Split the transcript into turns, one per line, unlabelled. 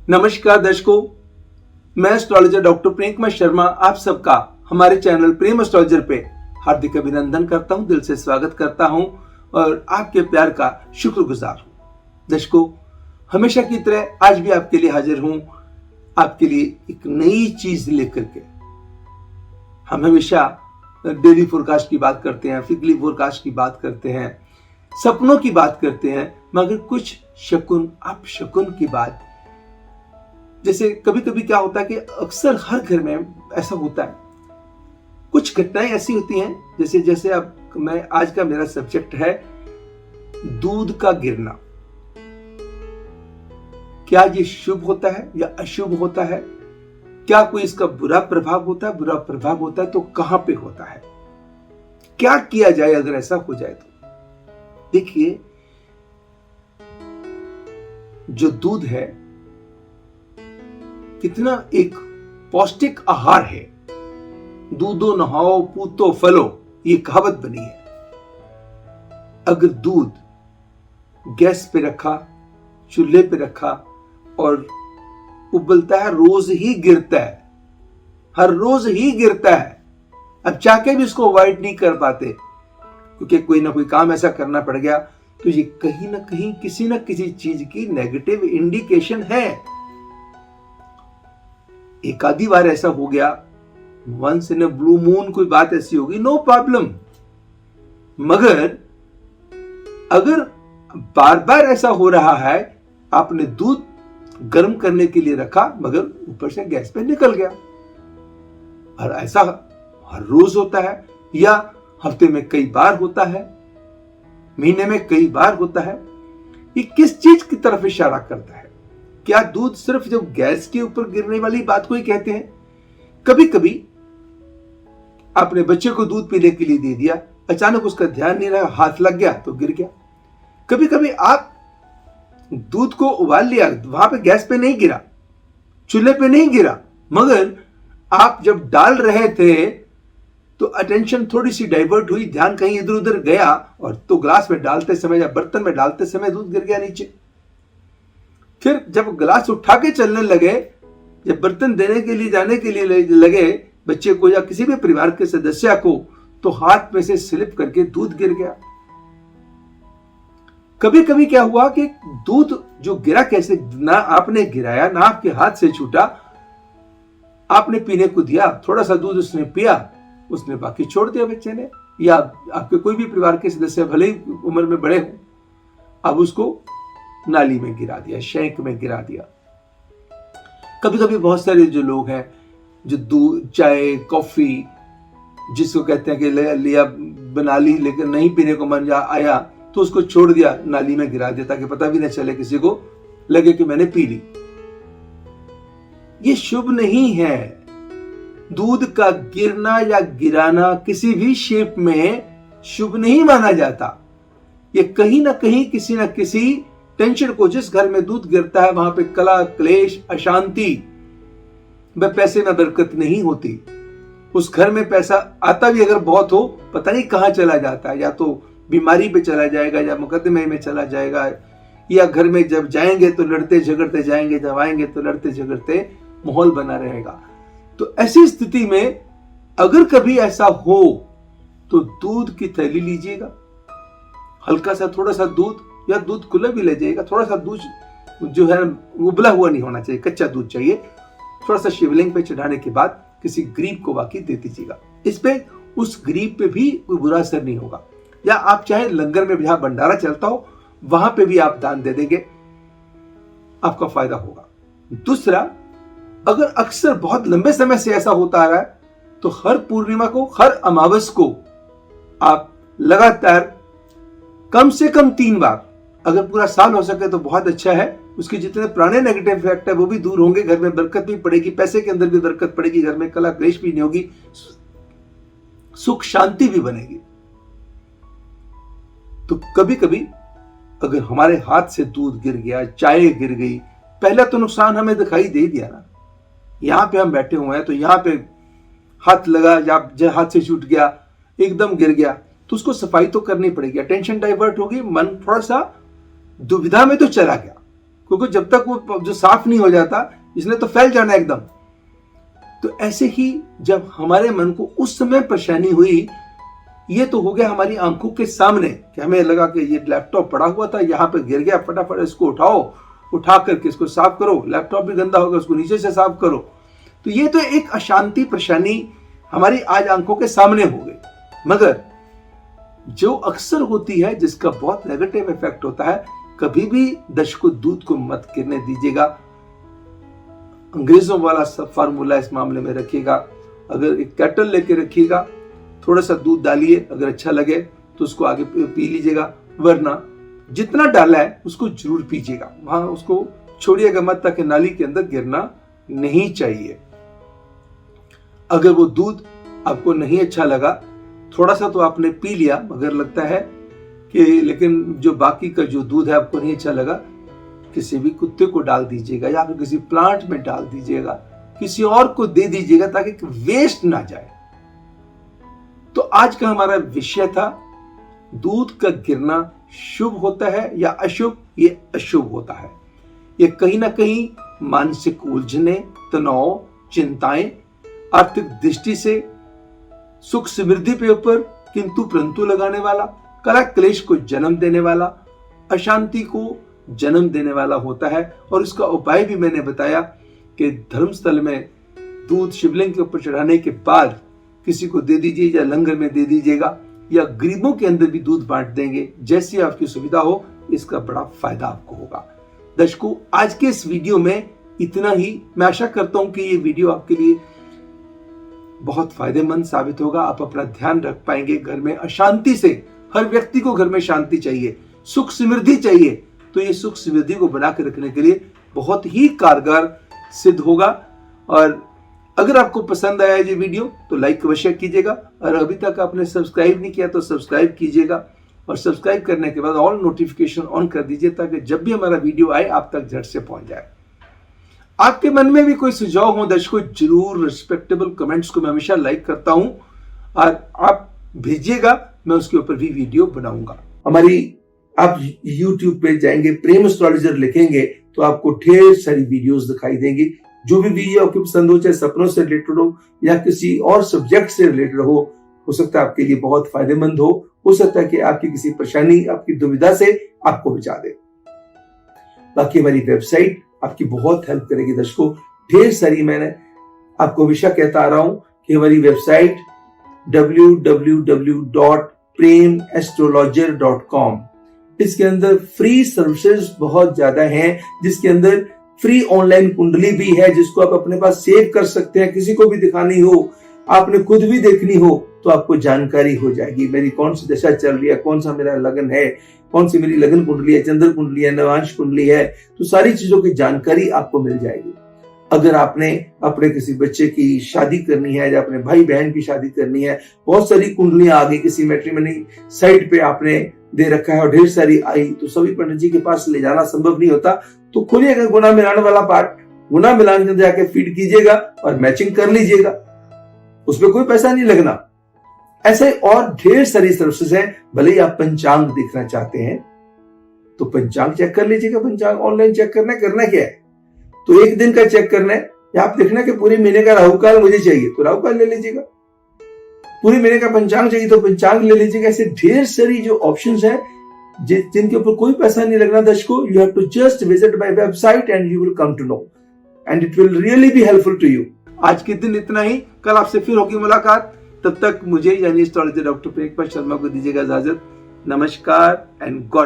नमस्कार दर्शकों, मैं एस्ट्रोलॉजर डॉक्टर प्रेम कुमार शर्मा आप सबका हमारे चैनल प्रेम एस्ट्रोलॉजर पे हार्दिक अभिनंदन करता हूं, दिल से स्वागत करता हूं और आपके प्यार का शुक्रगुजार हूं। दर्शकों, हमेशा की तरह आज भी आपके लिए हाजिर हूं, आपके लिए एक नई चीज लेकर के। हम हमेशा डेली फोरकास्ट की बात करते हैं, वीकली फोरकास्ट की बात करते हैं, सपनों की बात करते हैं, मगर कुछ शकुन अपशकुन की बात। जैसे कभी कभी क्या होता है कि अक्सर हर घर में ऐसा होता है, कुछ घटनाएं ऐसी होती हैं जैसे अब आज का मेरा सब्जेक्ट है दूध का गिरना। क्या ये शुभ होता है या अशुभ होता है? क्या कोई इसका बुरा प्रभाव होता है? बुरा प्रभाव होता है तो कहां पे होता है? क्या किया जाए अगर ऐसा हो जाए तो? देखिए, जो दूध है कितना एक पौष्टिक आहार है। दूधो नहाओ पूतो फलो, ये कहावत बनी है। अगर दूध गैस पे रखा, चूल्हे पे रखा और उबलता है, रोज ही गिरता है, हर रोज ही गिरता है। अब चाके भी इसको अवॉइड नहीं कर पाते क्योंकि कोई ना कोई काम ऐसा करना पड़ गया, तो ये कहीं ना कहीं किसी न किसी चीज की नेगेटिव इंडिकेशन है। एक आधी बार ऐसा हो गया, once in a blue moon कोई बात ऐसी होगी, नो प्रॉब्लम। मगर अगर बार बार ऐसा हो रहा है, आपने दूध गर्म करने के लिए रखा मगर ऊपर से गैस पे निकल गया, और ऐसा हर रोज होता है या हफ्ते में कई बार होता है, महीने में कई बार होता है, ये किस चीज की तरफ इशारा करता है? क्या दूध सिर्फ जब गैस के ऊपर गिरने वाली बात को ही कहते हैं? कभी कभी आपने बच्चे को दूध पीने के लिए दे दिया, अचानक उसका ध्यान नहीं रहा, हाथ लग गया तो गिर गया। कभी कभी आप दूध को उबाल लिया, वहां पे गैस पे नहीं गिरा, चूल्हे पे नहीं गिरा, मगर आप जब डाल रहे थे तो अटेंशन थोड़ी सी डाइवर्ट हुई, ध्यान कहीं इधर उधर गया और तो ग्लास में डालते समय या बर्तन में डालते समय दूध गिर गया नीचे। फिर जब गिलास उठा के चलने लगे, जब बर्तन देने के लिए जाने के लिए लगे बच्चे को या किसी भी परिवार के सदस्य को, तो हाथ में से स्लिप करके दूध गिर गया। कभी कभी क्या हुआ कि दूध जो गिरा, कैसे ना आपने गिराया ना आपके हाथ से छूटा, आपने पीने को दिया, थोड़ा सा दूध उसने पिया, उसने बाकी छोड़ दिया बच्चे ने, या आपके कोई भी परिवार के सदस्य भले ही उम्र में बड़े हो, अब उसको नाली में गिरा दिया, शैंक में गिरा दिया। कभी कभी बहुत सारे जो लोग हैं जो दूध, चाय, कॉफी जिसको कहते हैं कि लिया बना ली लेकिन नहीं पीने को मन आया तो उसको छोड़ दिया, नाली में गिरा दिया ताकि पता भी न चले, किसी को लगे कि मैंने पी ली। ये शुभ नहीं है। दूध का गिरना या गिराना किसी भी शेप में शुभ नहीं माना जाता। ये कहीं ना कहीं किसी ना किसी टेंशन को, जिस घर में दूध गिरता है वहां पे कला, क्लेश, अशांति, पैसे में बरकत नहीं होती। उस घर में पैसा आता भी अगर बहुत हो, पता नहीं कहां चला जाता है, या तो बीमारी पे चला जाएगा या मुकदमे में चला जाएगा, या घर में जब जाएंगे तो लड़ते झगड़ते जाएंगे, जब आएंगे तो लड़ते झगड़ते माहौल बना रहेगा। तो ऐसी स्थिति में अगर कभी ऐसा हो तो दूध की थैली लीजिएगा, हल्का सा थोड़ा सा दूध, या दूध खुला भी ले जाइएगा, थोड़ा सा दूध जो है उबला हुआ नहीं होना चाहिए, कच्चा दूध चाहिए, थोड़ा सा शिवलिंग पे चढ़ाने के बाद किसी गरीब को बाकी दे दीजिएगा। इस पे उस गरीब पे भी कोई बुरा असर नहीं होगा। या आप चाहे लंगर में जहां भंडारा चलता हो वहां पे भी आप दान दे देंगे, आपका फायदा होगा। दूसरा, अगर अक्सर बहुत लंबे समय से ऐसा होता आ रहा है तो हर पूर्णिमा को, हर अमावस को आप लगातार कम से कम 3 बार, अगर पूरा साल हो सके तो बहुत अच्छा है, उसके जितने पुराने नेगेटिव इफेक्ट है वो भी दूर होंगे, घर में बरकत भी पड़ेगी, पैसे के अंदर भी बरकत पड़ेगी, घर में कला क्लेश भी नहीं होगी, सुख शांति भी बनेगी। तो कभी कभी अगर हमारे हाथ से दूध गिर गया, चाय गिर गई, पहला तो नुकसान हमें दिखाई दे दिया ना। यहां पे हम बैठे हुए हैं तो यहां पे हाथ लगा या हाथ से छूट गया, एकदम गिर गया, तो उसको सफाई तो करनी पड़ेगी, टेंशन डाइवर्ट होगी, मन थोड़ा सा दुविधा में तो चला गया, क्योंकि जब तक वो जो साफ नहीं हो जाता इसने तो फैल जाना एकदम। तो ऐसे ही जब हमारे मन को उस समय परेशानी हुई, ये तो हो गया हमारी आंखों के सामने कि हमें लगा कि ये लैपटॉप पड़ा हुआ था, यहाँ पे गिर गया, फटाफट इसको उठाओ, उठा करके इसको साफ करो, लैपटॉप भी गंदा होगा उसको नीचे से साफ करो। तो ये तो एक अशांति परेशानी हमारी आज आंखों के सामने हो गई। मगर जो अक्सर होती है, जिसका बहुत नेगेटिव इफेक्ट होता है, कभी भी दर्शकों दूध को मत गिरने दीजिएगा। अंग्रेजों वाला सब फार्मूला इस मामले में रखिएगा। अगर एक केटल लेके रखिएगा, थोड़ा सा दूध डालिए, अगर अच्छा लगे तो उसको आगे पी लीजिएगा, वरना जितना डाला है उसको जरूर पीजिएगा, वहां उसको छोड़िएगा मत, ताकि नाली के अंदर गिरना नहीं चाहिए। अगर वो दूध आपको नहीं अच्छा लगा, थोड़ा सा तो आपने पी लिया, मगर लगता है कि लेकिन जो बाकी का जो दूध है आपको नहीं अच्छा लगा, किसी भी कुत्ते को डाल दीजिएगा या फिर किसी प्लांट में डाल दीजिएगा, किसी और को दे दीजिएगा ताकि वेस्ट ना जाए। तो आज का हमारा विषय था, दूध का गिरना शुभ होता है या अशुभ? ये अशुभ होता है। ये कहीं ना कहीं मानसिक उलझने, तनाव, चिंताएं, आर्थिक दृष्टि से सुख समृद्धि पे ऊपर किंतु परंतु लगाने वाला, कलह क्लेश को जन्म देने वाला, अशांति को जन्म देने वाला होता है। और इसका उपाय भी मैंने बताया कि धर्मस्थल में दूध शिवलिंग के ऊपर चढ़ाने के बाद किसी को दे दीजिए या लंगर में दे दीजिएगा, या गरीबों के अंदर भी दूध बांट देंगे, जैसी आपकी सुविधा हो। इसका बड़ा फायदा आपको होगा। दर्शकों, आज के इस वीडियो में इतना ही। मैं आशा करता हूं कि ये वीडियो आपके लिए बहुत फायदेमंद साबित होगा। आप अपना ध्यान रख पाएंगे। घर में अशांति से, हर व्यक्ति को घर में शांति चाहिए, सुख समृद्धि चाहिए, तो ये सुख समृद्धि को बना के रखने के लिए बहुत ही कारगर सिद्ध होगा। और अगर आपको पसंद आया ये वीडियो तो लाइक अवश्य कीजिएगा, और अभी तक आपने सब्सक्राइब नहीं किया तो सब्सक्राइब कीजिएगा, और सब्सक्राइब करने के बाद ऑल नोटिफिकेशन ऑन कर दीजिए, ताकि जब भी हमारा वीडियो आए आप तक झट से पहुंच जाए। आपके मन में भी कोई सुझाव हो दर्शकों, जरूर रिस्पेक्टेबल कमेंट्स को मैं हमेशा लाइक करता हूं, और आप भेजिएगा, मैं उसके ऊपर भी वीडियो बनाऊंगा। हमारी आप YouTube पे जाएंगे, प्रेम एस्ट्रोलॉजर लिखेंगे तो आपको ढेर सारी वीडियोस दिखाई देंगी। जो भी वीडियो आपको पसंद हो, चाहे सपनों से रिलेटेड हो या किसी और सब्जेक्ट से रिलेटेड हो सकता है आपके लिए बहुत फायदेमंद हो सकता है कि आपकी किसी परेशानी, आपकी दुविधा से आपको बचा दे। बाकी हमारी वेबसाइट आपकी बहुत हेल्प करेगी दर्शकों। ढेर सारी, मैंने आपको हमेशा कहता आ रहा हूं कि हमारी वेबसाइट www.premastrologer.com, इसके अंदर फ्री सर्विसेज बहुत ज्यादा हैं, जिसके अंदर फ्री ऑनलाइन कुंडली भी है, जिसको आप अपने पास सेव कर सकते हैं। किसी को भी दिखानी हो, आपने खुद भी देखनी हो, तो आपको जानकारी हो जाएगी मेरी कौन सी दशा चल रही है, कौन सा मेरा लगन है, कौन सी मेरी लगन कुंडली है, चंद्र कुंडली है, नवांश कुंडली है, तो सारी चीजों की जानकारी आपको मिल जाएगी। अगर आपने अपने किसी बच्चे की शादी करनी है या अपने भाई बहन की शादी करनी है, बहुत सारी कुंडलियां आ गई, किसी मैट्रिमनी साइट पे आपने दे रखा है और ढेर सारी आई, तो सभी पंडित जी के पास ले जाना संभव नहीं होता। तो खोलिएगा गुना मिलाने वाला पार्ट, गुना मिलान के अंदर जाके फीड कीजिएगा और मैचिंग कर लीजिएगा, उसमें कोई पैसा नहीं लगना। ऐसे और ढेर सारी सर्विसेज हैं। भले ही आप पंचांग देखना चाहते हैं तो पंचांग चेक कर लीजिएगा। पंचांग ऑनलाइन चेक करना क्या है, तो एक दिन का चेक करना है, या आप देखना कि पूरे महीने का राहुकाल मुझे चाहिए तो राहुकाल ले लीजिएगा, पूरे महीने का पंचांग चाहिए तो पंचांग ले लीजिएगा। ऐसे ढेर सारी जो ऑप्शंस हैं जिनके ऊपर कोई पैसा नहीं लगना दर्शकों। You have to just visit my website and you will come to know, and it will really be helpful to you. आज के दिन इतना ही, कल आपसे फिर होगी मुलाकात। तब तक मुझे यानी एस्ट्रोलॉजर डॉक्टर प्रेमपाल शर्मा को दीजिएगा इजाजत। नमस्कार एंड गॉड